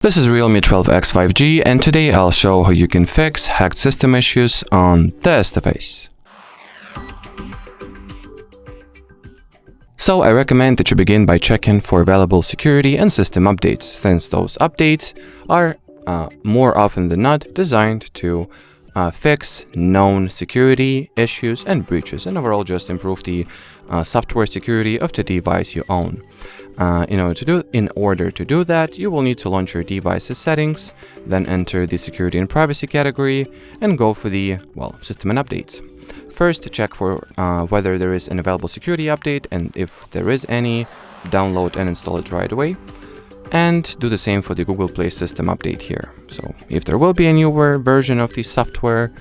This is Realme 12X 5G, and today I'll show how you can fix hacked system issues on this device. So I recommend that you begin by checking for available security and system updates, since those updates are more often than not designed to fix known security issues and breaches, and overall just improve the software security of the device you own. In order to do that, you will need to launch your device's settings, then enter the security and privacy category, and go for the system and updates. First, check for whether there is an available security update, and if there is any, download and install it right away. And do the same for the Google Play system update here. So if there will be a newer version of the software,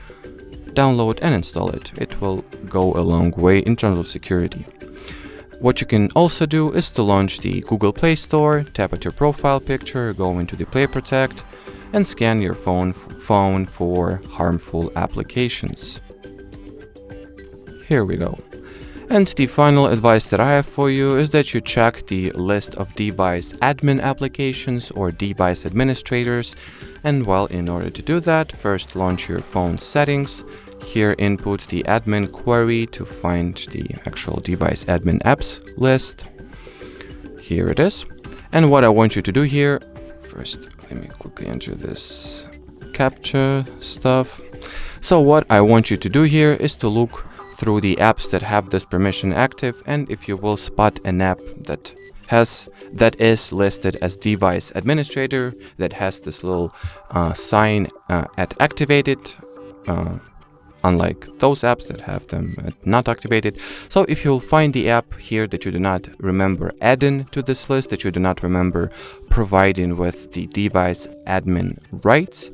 download and install it. It will go a long way in terms of security. What you can also do is to launch the Google Play Store, tap at your profile picture, go into the Play Protect, and scan your phone for harmful applications. Here we go. And the final advice that I have for you is that you check the list of device admin applications or device administrators. And in order to do that, first launch your phone settings. Here input the admin query to find the actual device admin apps list. Here it is. And what I want you to do here, first let me quickly enter this captcha stuff. So what I want you to do here is to look through the apps that have this permission active, and if you will spot an app that is listed as device administrator, that has this little sign at activated, unlike those apps that have them not activated. So if you'll find the app here that you do not remember adding to this list, that you do not remember providing with the device admin rights,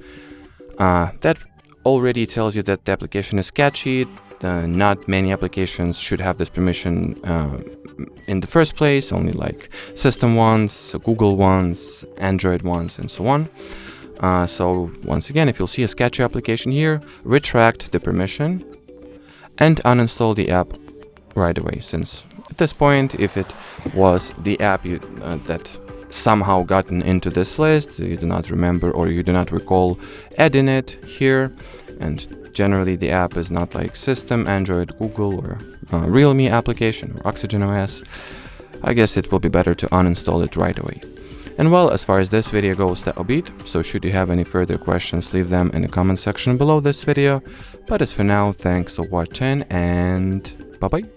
that already tells you that the application is sketchy. Not many applications should have this permission in the first place, only like system ones, Google ones, Android ones, and so on. So once again, if you'll see a sketchy application here, retract the permission and uninstall the app right away, since at this point, if it was the app that somehow gotten into this list, you do not remember or you do not recall adding it here, and generally the app is not like system, Android, Google, or Realme application or Oxygen OS, I guess it will be better to uninstall it right away. And as far as this video goes, that'll be it. So should you have any further questions, leave them in the comment section below this video. But as for now, thanks for watching and bye bye.